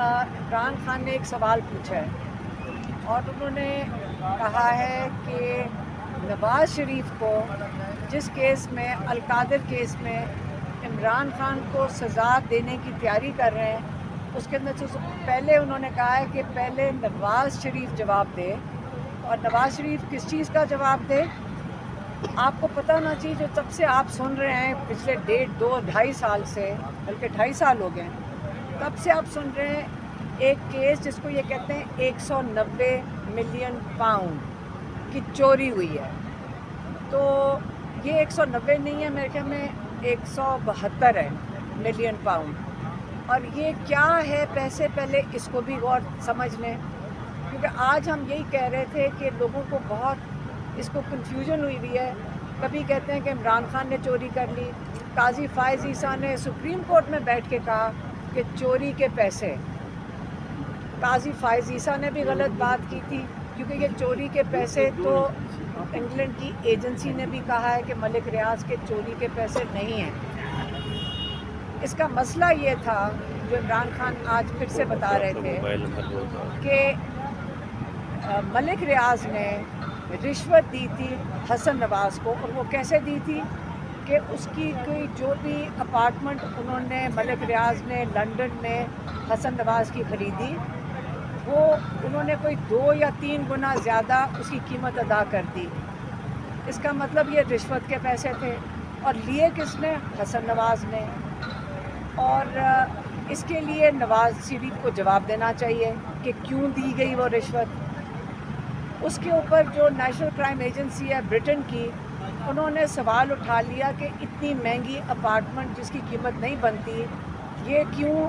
عمران خان نے ایک سوال پوچھا ہے اور انہوں نے کہا ہے کہ نواز شریف کو جس کیس میں القادر کیس میں عمران خان کو سزا دینے کی تیاری کر رہے ہیں، اس کے اندر سے پہلے انہوں نے کہا ہے کہ پہلے نواز شریف جواب دے، اور نواز شریف کس چیز کا جواب دے آپ کو پتہ ہونا چاہیے۔ جو تب سے آپ سن رہے ہیں پچھلے 1.5-2-2.5 سال سے، بلکہ 2.5 سال ہو گئے ہیں، تب سے آپ سن رہے ہیں ایک کیس جس کو یہ کہتے ہیں 190 ملین پاؤنڈ کی چوری ہوئی ہے۔ تو یہ 190 نہیں ہے، میرے خیال میں 172 ہے ملین پاؤنڈ، اور یہ کیا ہے پیسے، پہلے اس کو بھی غور سمجھ لیں، کیونکہ آج ہم یہی کہہ رہے تھے کہ لوگوں کو بہت اس کو کنفیوژن ہوئی ہے۔ کبھی کہتے ہیں کہ عمران خان نے چوری کر لی، قاضی فائز عیسیٰ نے سپریم کورٹ میں بیٹھ کے کہا کہ چوری کے پیسے، قاضی فائز عیسیٰ نے بھی غلط بات کی تھی، کیونکہ یہ چوری کے پیسے تو انگلینڈ کی ایجنسی نے بھی کہا ہے کہ ملک ریاض کے چوری کے پیسے نہیں ہیں۔ اس کا مسئلہ یہ تھا جو عمران خان آج پھر سے بتا رہے تھے کہ ملک ریاض نے رشوت دی تھی حسن نواز کو، اور وہ کیسے دی تھی کہ اس کی کوئی جو بھی اپارٹمنٹ انہوں نے ملک ریاض نے لنڈن میں حسن نواز کی خریدی، وہ انہوں نے کوئی 2 یا 3 گنا زیادہ اس کی قیمت ادا کر دی۔ اس کا مطلب یہ رشوت کے پیسے تھے، اور لیے کس نے؟ حسن نواز نے۔ اور اس کے لیے نواز شریف کو جواب دینا چاہیے کہ کیوں دی گئی وہ رشوت۔ اس کے اوپر جو نیشنل کرائم ایجنسی ہے برٹن کی، انہوں نے سوال اٹھا لیا کہ اتنی مہنگی اپارٹمنٹ جس کی قیمت نہیں بنتی، یہ کیوں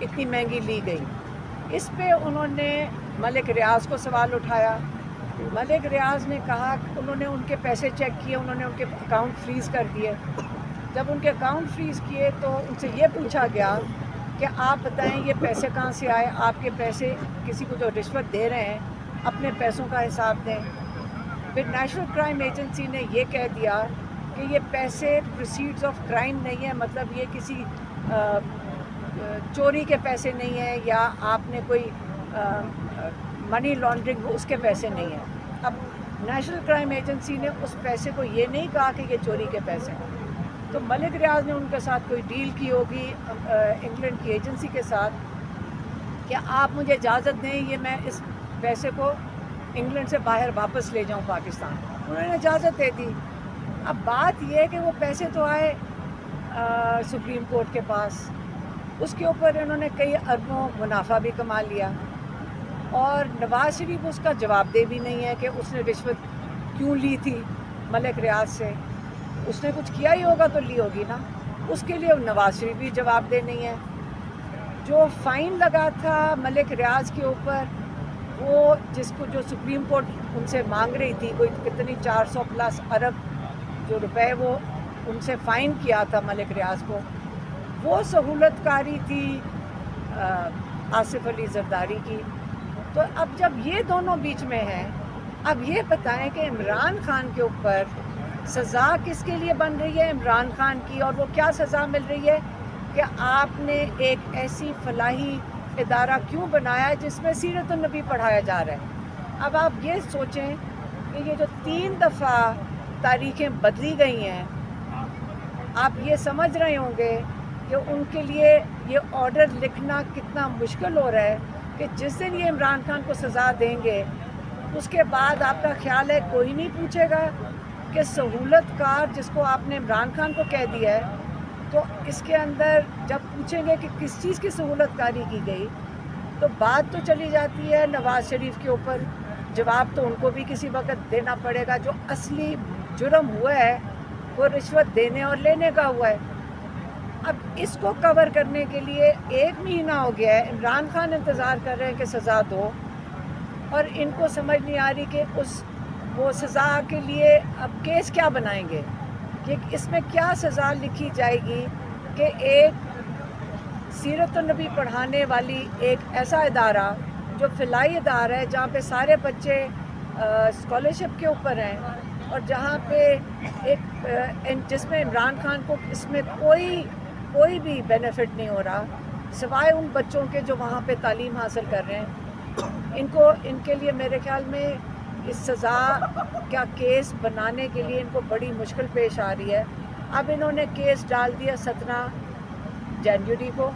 اتنی مہنگی لی گئی۔ اس پہ انہوں نے ملک ریاض کو سوال اٹھایا۔ ملک ریاض نے کہا، انہوں نے ان کے پیسے چیک کیے، انہوں نے ان کے اکاؤنٹ فریز کر دیے۔ جب ان کے اکاؤنٹ فریز کیے تو ان سے یہ پوچھا گیا کہ آپ بتائیں یہ پیسے کہاں سے آئے، آپ کے پیسے کسی کو جو رشوت دے رہے ہیں اپنے پیسوں کا حساب دیں۔ پھر نیشنل کرائم ایجنسی نے یہ کہہ دیا کہ یہ پیسے پروسیڈز آف کرائم نہیں ہے، مطلب یہ کسی چوری کے پیسے نہیں ہیں، یا آپ نے کوئی منی لانڈرنگ اس کے پیسے نہیں ہیں۔ اب نیشنل کرائم ایجنسی نے اس پیسے کو یہ نہیں کہا کہ یہ چوری کے پیسے ہیں، تو ملک ریاض نے ان کے ساتھ کوئی ڈیل کی ہوگی انگلینڈ کی ایجنسی کے ساتھ کہ آپ مجھے اجازت دیں یہ میں اس پیسے کو انگلینڈ سے باہر واپس لے جاؤں پاکستان۔ انہوں نے اجازت دے دی۔ اب بات یہ ہے کہ وہ پیسے تو آئے سپریم کورٹ کے پاس، اس کے اوپر انہوں نے کئی اربوں منافع بھی کما لیا، اور نواز شریف اس کا جواب دہ بھی نہیں ہے کہ اس نے رشوت کیوں لی تھی ملک ریاض سے۔ اس نے کچھ کیا ہی ہوگا تو لی ہوگی نا، اس کے لیے نواز شریف بھی جواب دہ نہیں ہے۔ جو فائن لگا تھا ملک ریاض کے اوپر، وہ جس کو جو سپریم کورٹ ان سے مانگ رہی تھی، کوئی کتنی 400+ ارب جو روپے وہ ان سے فائن کیا تھا ملک ریاض کو، وہ سہولت کاری تھی آصف علی زرداری کی۔ تو اب جب یہ دونوں بیچ میں ہیں، اب یہ بتائیں کہ عمران خان کے اوپر سزا کس کے لیے بن رہی ہے؟ عمران خان کی۔ اور وہ کیا سزا مل رہی ہے کہ آپ نے ایک ایسی فلاحی ادارہ کیوں بنایا ہے جس میں سیرت النبی پڑھایا جا رہا ہے۔ اب آپ یہ سوچیں کہ یہ جو 3 دفعہ تاریخیں بدلی گئی ہیں، آپ یہ سمجھ رہے ہوں گے کہ ان کے لیے یہ آرڈر لکھنا کتنا مشکل ہو رہا ہے کہ جس دن یہ عمران خان کو سزا دیں گے، اس کے بعد آپ کا خیال ہے کوئی نہیں پوچھے گا کہ سہولت کار جس کو آپ نے عمران خان کو کہہ دیا ہے، تو اس کے اندر جب پوچھیں گے کہ کس چیز کی سہولت کاری کی گئی، تو بات تو چلی جاتی ہے نواز شریف کے اوپر۔ جواب تو ان کو بھی کسی وقت دینا پڑے گا۔ جو اصلی جرم ہوا ہے وہ رشوت دینے اور لینے کا ہوا ہے۔ اب اس کو کور کرنے کے لیے 1 مہینہ ہو گیا ہے، عمران خان انتظار کر رہے ہیں کہ سزا دو، اور ان کو سمجھ نہیں آ رہی کہ وہ سزا کے لیے اب کیس کیا بنائیں گے، کہ اس میں کیا سزا لکھی جائے گی کہ ایک سیرت النبی پڑھانے والی ایک ایسا ادارہ جو فلاحی ادارہ ہے، جہاں پہ سارے بچے اسکالرشپ کے اوپر ہیں، اور جہاں پہ جس میں عمران خان کو اس میں کوئی بھی بینیفٹ نہیں ہو رہا، سوائے ان بچوں کے جو وہاں پہ تعلیم حاصل کر رہے ہیں، ان کے لیے میرے خیال میں اس سزا کا کیس بنانے کے لیے ان کو بڑی مشکل پیش آ رہی ہے۔ اب انہوں نے کیس ڈال دیا 17 جنوری کو۔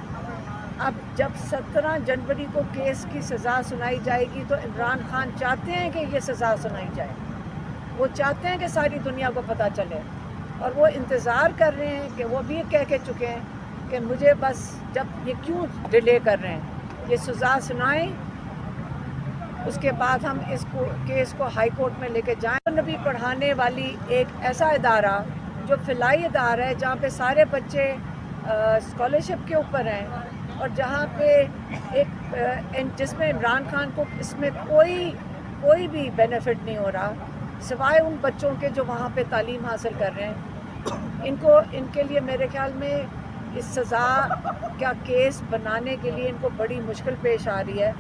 اب جب 17 جنوری کو کیس کی سزا سنائی جائے گی تو عمران خان چاہتے ہیں کہ یہ سزا سنائی جائے، وہ چاہتے ہیں کہ ساری دنیا کو پتہ چلے، اور وہ انتظار کر رہے ہیں کہ وہ بھی کہہ کے چکے ہیں کہ مجھے بس جب یہ کیوں ڈیلے کر رہے ہیں، یہ سزا سنائیں، اس کے بعد ہم اس کیس کو ہائی کورٹ میں لے کے جائیں۔ نبی پڑھانے والی ایک ایسا ادارہ جو فلاحی ادارہ ہے جہاں پہ سارے بچے اسکالرشپ کے اوپر ہیں، اور جہاں پہ جس میں عمران خان کو اس میں کوئی بھی بینیفٹ نہیں ہو رہا، سوائے ان بچوں کے جو وہاں پہ تعلیم حاصل کر رہے ہیں، ان کے لیے میرے خیال میں اس سزا کا کیس بنانے کے لیے ان کو بڑی مشکل پیش آ رہی ہے۔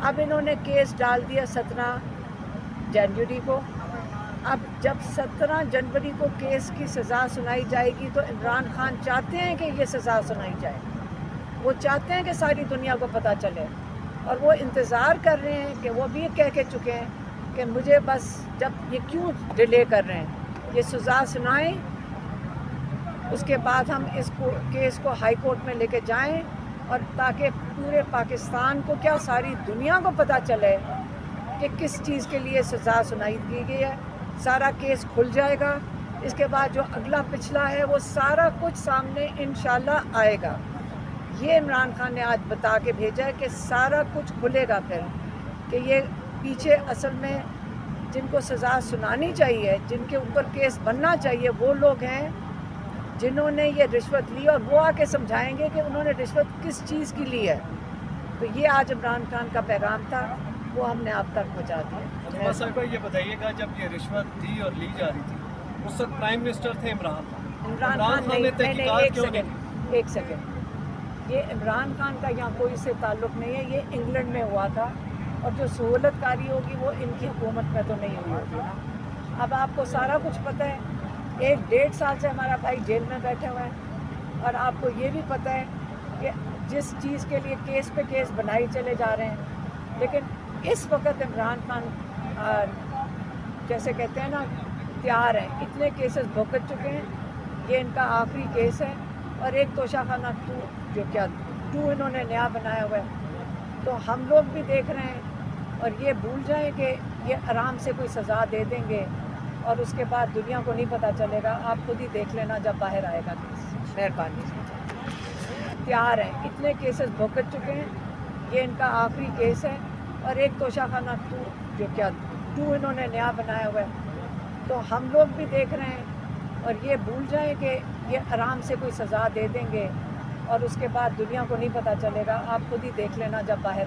اب انہوں نے کیس ڈال دیا 17 جنوری کو۔ اب جب 17 جنوری کو کیس کی سزا سنائی جائے گی تو عمران خان چاہتے ہیں کہ یہ سزا سنائی جائے، وہ چاہتے ہیں کہ ساری دنیا کو پتہ چلے، اور وہ انتظار کر رہے ہیں کہ وہ بھی کہہ کے چکے ہیں کہ مجھے بس جب یہ کیوں ڈیلے کر رہے ہیں، یہ سزا سنائیں، اس کے بعد ہم اس کیس کو ہائی کورٹ میں لے کے جائیں، اور تاکہ پورے پاکستان کو کیا ساری دنیا کو پتہ چلے کہ کس چیز کے لیے سزا سنائی دی گئی ہے۔ سارا کیس کھل جائے گا، اس کے بعد جو اگلا پچھلا ہے وہ سارا کچھ سامنے انشاءاللہ آئے گا۔ یہ عمران خان نے آج بتا کے بھیجا ہے کہ سارا کچھ کھلے گا پھر، کہ یہ پیچھے اصل میں جن کو سزا سنانی چاہیے، جن کے اوپر کیس بننا چاہیے، وہ لوگ ہیں جنہوں نے یہ رشوت لی، اور وہ آ کے سمجھائیں گے کہ انہوں نے رشوت کس چیز کی لی ہے۔ تو یہ آج عمران خان کا پیغام تھا، وہ ہم نے آپ تک پہنچا دیا۔ صاحبہ یہ بتائیے گا، جب یہ رشوت دی اور لی جا رہی تھی اس وقت پرائم منسٹر تھے عمران خان نے نہیں، تحقیقات کیوں نہیں؟ ایک سیکنڈ، یہ عمران خان کا یہاں کوئی سے تعلق نہیں ہے، یہ انگلینڈ میں ہوا تھا، اور جو سہولت کاری ہوگی وہ ان کی حکومت میں تو نہیں ہوئی ہوگی نا۔ اب آپ کو سارا کچھ پتہ ہے، 1-1.5 سال سے ہمارا بھائی جیل میں بیٹھے ہوئے ہیں، اور آپ کو یہ بھی پتہ ہے کہ جس چیز کے لیے کیس پہ کیس بنائی چلے جا رہے ہیں، لیکن اس وقت عمران خان جیسے کہتے ہیں نا تیار ہیں، اتنے کیسز بھگت چکے ہیں، یہ ان کا آخری کیس ہے، اور ایک توشہ خانہ 2 جو کیا 2 انہوں نے نیا بنایا ہوا ہے، تو ہم لوگ بھی دیکھ رہے ہیں، اور یہ بھول جائیں کہ یہ آرام سے کوئی سزا دے دیں گے، اور اس کے بعد دنیا کو نہیں پتہ چلے گا۔ آپ خود ہی دیکھ لینا جب باہر آئے گا کیس، مہربانی سے تیار ہیں، اتنے کیسز بھگت چکے ہیں، یہ ان کا آخری کیس ہے، اور ایک توشہ خانہ 2 جو کیا 2 انہوں نے نیا بنایا ہوا ہے، تو ہم لوگ بھی دیکھ رہے ہیں، اور یہ بھول جائیں کہ یہ آرام سے کوئی سزا دے دیں گے، اور اس کے بعد دنیا کو نہیں پتہ چلے گا۔ آپ خود ہی دیکھ لینا جب باہر